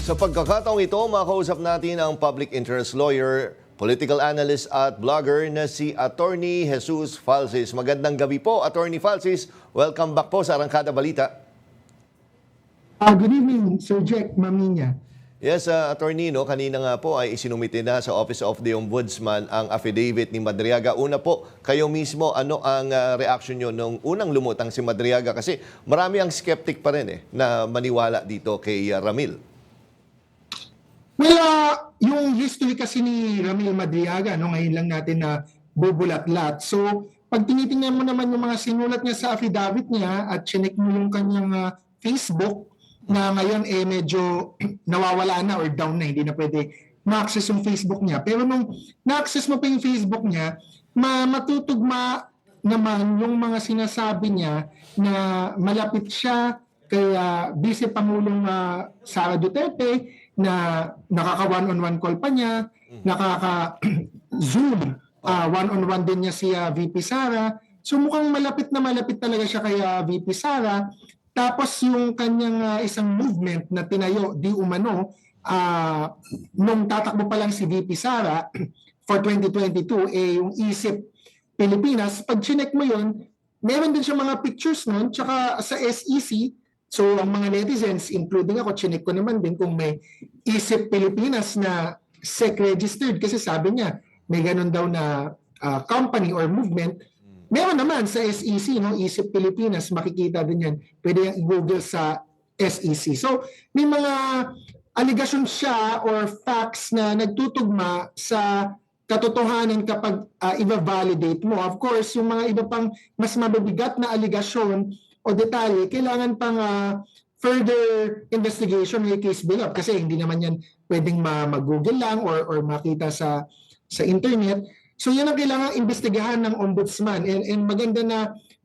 Sa pagkakataong ito, makausap natin ang public interest lawyer, political analyst at blogger na si Attorney Jesus Falsis. Magandang gabi po, Attorney Falsis. Welcome back po sa Arangkada Balita. Good evening, Sir Jack Maminya. Yes, Attorney, kanina nga po ay isinumite na sa Office of the Ombudsman ang affidavit ni Madriaga. Una po, kayo mismo, ano ang reaction nyo nung unang lumutang si Madriaga? Kasi marami ang skeptic pa rin na maniwala dito kay Ramil. Well, yung history kasi ni Ramil Madriaga, ngayon lang natin na bubulat-lat. So, pag tinitingnan mo naman yung mga sinulat niya sa affidavit niya at chinek mo yung kanyang Facebook, na ngayon medyo nawawala na or down na, hindi na pwede ma-access yung Facebook niya. Pero nung na-access mo pa yung Facebook niya, matutugma naman yung mga sinasabi niya na malapit siya kay Vice Pangulong Sara Duterte, na nakaka one-on-one call pa niya, nakaka-Zoom one-on-one din niya si VP Sara. So mukhang malapit na malapit talaga siya kay VP Sara. Tapos yung kanyang isang movement na tinayo di umano nung tatakbo pa lang si VP Sara for 2022, yung Isip Pilipinas. Pag chinek mo yun, meron din siya mga pictures nun, tsaka sa SEC. So ang mga netizens, including ako, chinek ko naman din kung may Isip Pilipinas na SEC registered, kasi sabi niya may ganun daw na company or movement. Meron naman sa SEC, Isip Pilipinas, makikita din yan. Pwede yung i-google sa SEC. So, may mga allegation siya or facts na nagtutugma sa katotohanan kapag i-validate mo. Of course, yung mga iba pang mas mabibigat na allegation o detalye, kailangan pang further investigation may case build up. Kasi hindi naman yan pwedeng mag-google lang or makita sa internet. So yan ang kailangan imbestigahan ng ombudsman, and maganda na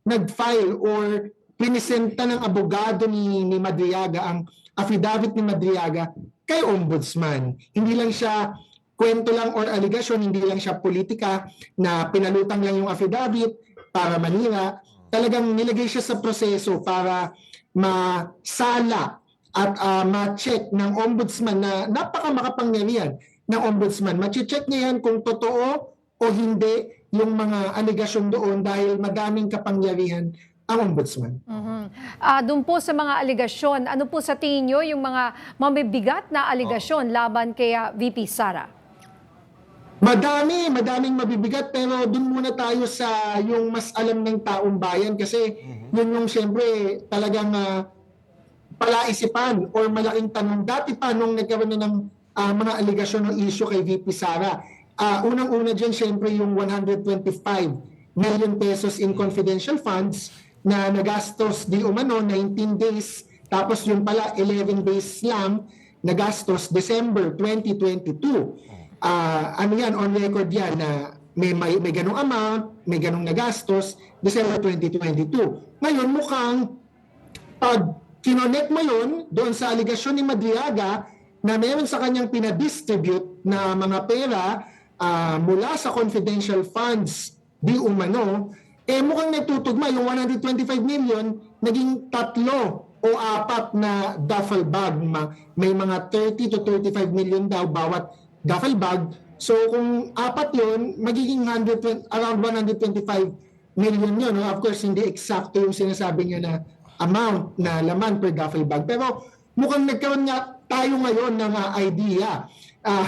nag-file or pinisenta ng abogado ni Madriaga ang affidavit ni Madriaga kay ombudsman. Hindi lang siya kwento lang or allegation, hindi lang siya politika na pinalutang lang yung affidavit para manira. Talagang nilagay siya sa proseso para masala at ma-check ng ombudsman na napaka-makapangyarihan ng ombudsman. Ma-check niya yan kung totoo o hindi yung mga aligasyon doon dahil madaming kapangyarihan ang ombudsman. Doon po sa mga aligasyon, ano po sa tingin nyo yung mga mabibigat na aligasyon laban kay VP Sara? Madaming mabibigat, pero doon muna tayo sa yung mas alam ng taong bayan, kasi yun yung siyempre talagang palaisipan or malaking tanong. Dati pa nung nagkaroon na ng mga aligasyon ng issue kay VP Sara, unang-una dyan, siyempre, yung 125 million pesos in confidential funds na nagastos di umano 19 days, tapos yung pala 11 days lang nagastos December 2022. Ano yan, on record yan na may ganong amount, may ganong nagastos December 2022. Ngayon, mukhang pag kinonek mo yun doon sa aligasyon ni Madriaga na meron sa kanyang pinadistribute na mga pera mula sa confidential funds di umano, mukhang nagtutugma yung 125 million, naging 3 o 4 na duffel bag. May mga 30 to 35 million daw bawat duffel bag. So kung 4 yun, magiging around 125 million yun. Of course, hindi eksakto yung sinasabi niya na amount na laman per duffel bag. Pero mukhang nagkaroon nga tayo ngayon ng idea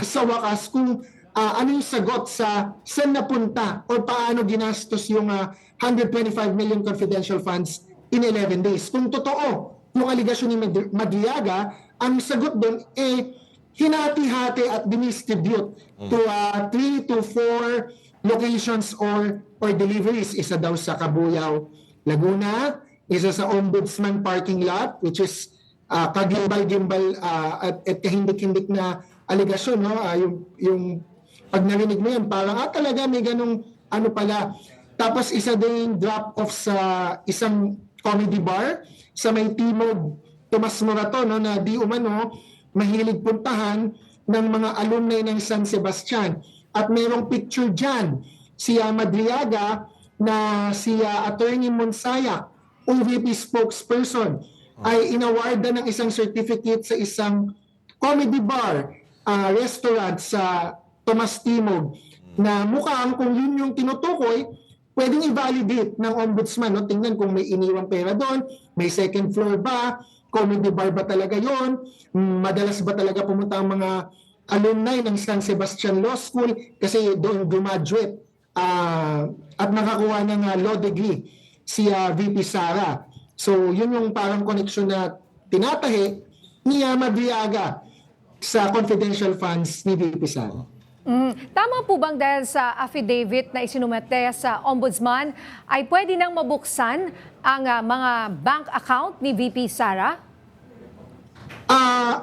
sa wakas kung ano yung sagot sa saan napunta o paano ginastos yung 125 million confidential funds in 11 days. Kung totoo yung aligasyon ni Madriaga, ang sagot doon hinati-hati at dinistribute to 3 to 4 locations or deliveries. Isa daw sa Cabuyao, Laguna, isa sa Ombudsman parking lot, which is kagimbal-gimbal at kahindik-hindik na aligasyon. Yung pag narinig mo yan, parang talaga may ganong ano pala. Tapos isa din drop-off sa isang comedy bar sa may Timog Tomas Morato, na di umano mahilig puntahan ng mga alumni ng San Sebastian. At mayroong picture dyan, si Madriaga na si Attorney Monsayak, OVP spokesperson, ay inawarda ng isang certificate sa isang comedy bar, restaurant sa Tomas Timog, na mukhang kung yun yung tinutukoy, pwedeng i-validate ng ombudsman. No? Tingnan kung may iniwang pera doon, may second floor ba, comedy bar ba talaga yon, madalas ba talaga pumunta ang mga alumni ng San Sebastian Law School kasi doon graduate at nakakuha ng law degree si VP Sara. So yun yung parang connection na tinatahi ni Madriaga sa confidential funds ni VP Sara. Tama po bang dahil sa affidavit na isinumite sa Ombudsman ay pwede nang mabuksan ang mga bank account ni VP Sara?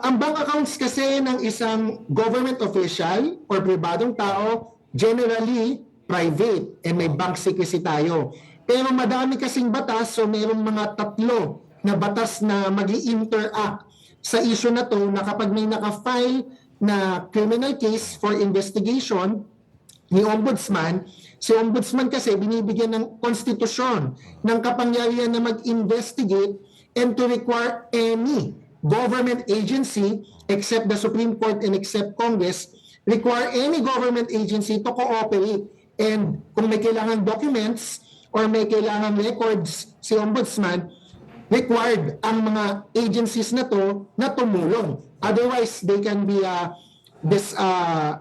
Ang bank accounts kasi ng isang government official or pribadong tao, generally private and may bank secrecy tayo. Pero madami kasing batas, so mayroong mga 3 na batas na mag-i-interact sa issue na to na kapag may naka-file na criminal case for investigation ni Ombudsman, si Ombudsman kasi binibigyan ng konstitusyon ng kapangyarihan na mag-investigate and to require any government agency except the Supreme Court and except Congress, require any government agency to cooperate. And kung may kailangan documents or may kailangan records si Ombudsman, required ang mga agencies na to na tumulong. Otherwise, they can be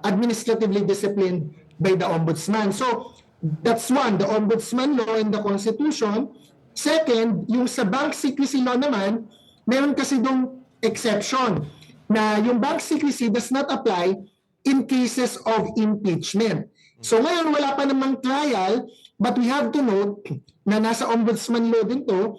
administratively disciplined by the Ombudsman. So, that's one, the Ombudsman law and the Constitution. Second, yung sa bank secrecy law naman, meron kasi dong exception na yung bank secrecy does not apply in cases of impeachment. So ngayon, wala pa namang trial, but we have to note na nasa Ombudsman law din to,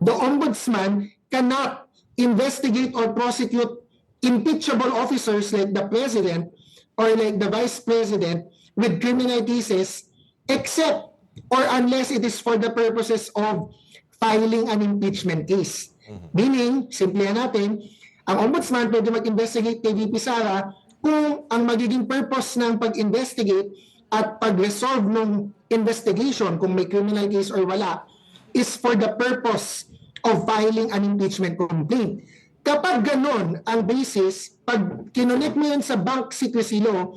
the Ombudsman cannot investigate or prosecute impeachable officers like the President or like the Vice President with criminal cases except or unless it is for the purposes of filing an impeachment case. Meaning, simplihan natin, ang Ombudsman pwede mag-investigate kay VP Sara kung ang magiging purpose ng pag-investigate at pag-resolve ng investigation, kung may criminal case or wala, is for the purpose of filing an impeachment complaint. Kapag ganon ang basis, pag kinunik mo yun sa bank secrecy law,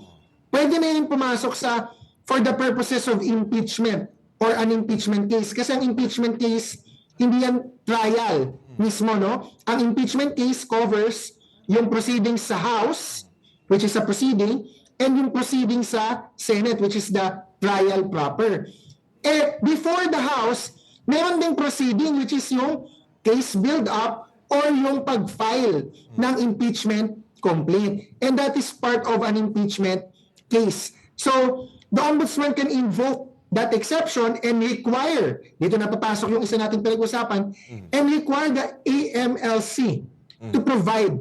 pwede na yun pumasok sa for the purposes of impeachment or an impeachment case. Kasi ang impeachment case, hindi yan trial mismo, no? Ang impeachment case covers yung proceedings sa House, which is a proceeding, and yung proceedings sa Senate, which is the trial proper. Before the House, meron ding proceeding, which is yung case build-up or yung pag-file ng impeachment complaint. And that is part of an impeachment case. So, the Ombudsman can invoke that exception and require, dito na papasok yung isa nating pinag-usapan, and require the AMLC to provide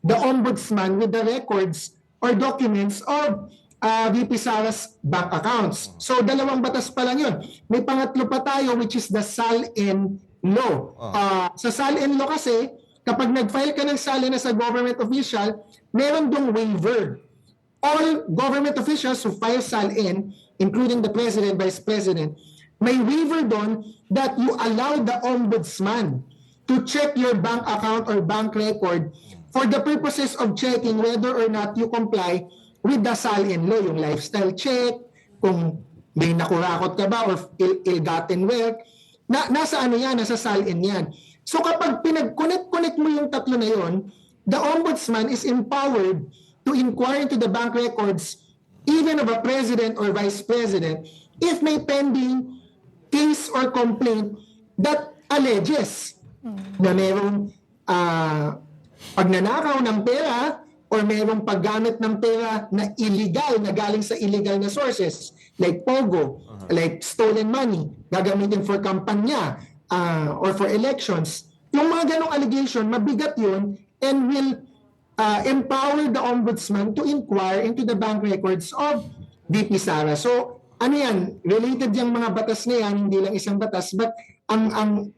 the Ombudsman with the records or documents of VP Sara's bank accounts. So, 2 batas pa lang yun. May pangatlo pa tayo, which is the SALN law. Sa SALN law kasi, kapag nag-file ka ng SALN as a government official, meron dong waiver. All government officials who file SALN, including the President, Vice President, may waiver doon that you allow the Ombudsman to check your bank account or bank record for the purposes of checking whether or not you comply with the SALN law, yung lifestyle check, kung may nakurakot ka ba or ill-gotten wealth, nasa ano yan, nasa SALN yan. So kapag pinag-connect mo yung tatlo na yon, the Ombudsman is empowered to inquire into the bank records even of a president or vice president if may pending case or complaint that alleges na mayroong pagnanakaw ng pera or mayroong paggamit ng pera na illegal, na galing sa illegal na sources like POGO, like stolen money, gagamitin for kampanya or for elections. Yung mga ganong allegation, mabigat yun and will empower the Ombudsman to inquire into the bank records of VP Sara. So, ano yan? Related yung mga batas na yan, hindi lang isang batas, but ang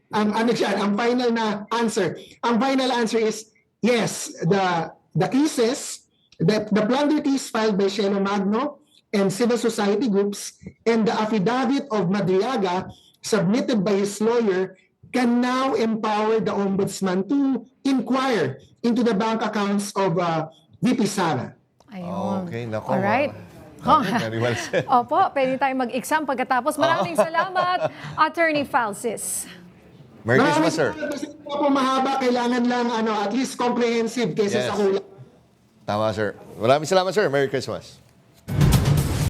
final na answer. Ang final answer is yes, the cases, the plunder case filed by Cielo Magno and civil society groups and the affidavit of Madriaga submitted by his lawyer can now empower the Ombudsman to inquire into the bank accounts of VP Sara. Ayun. Okay, nako. Alright. Okay, very well said. Opo, pwede tayong mag-exam pagkatapos. Maraming salamat, Attorney Falsis. Merry Christmas, sir. Kasi po mahaba, kailangan lang at least comprehensive kaysa Yes. sa kulang. Tama, sir. Maraming salamat, sir. Merry Christmas.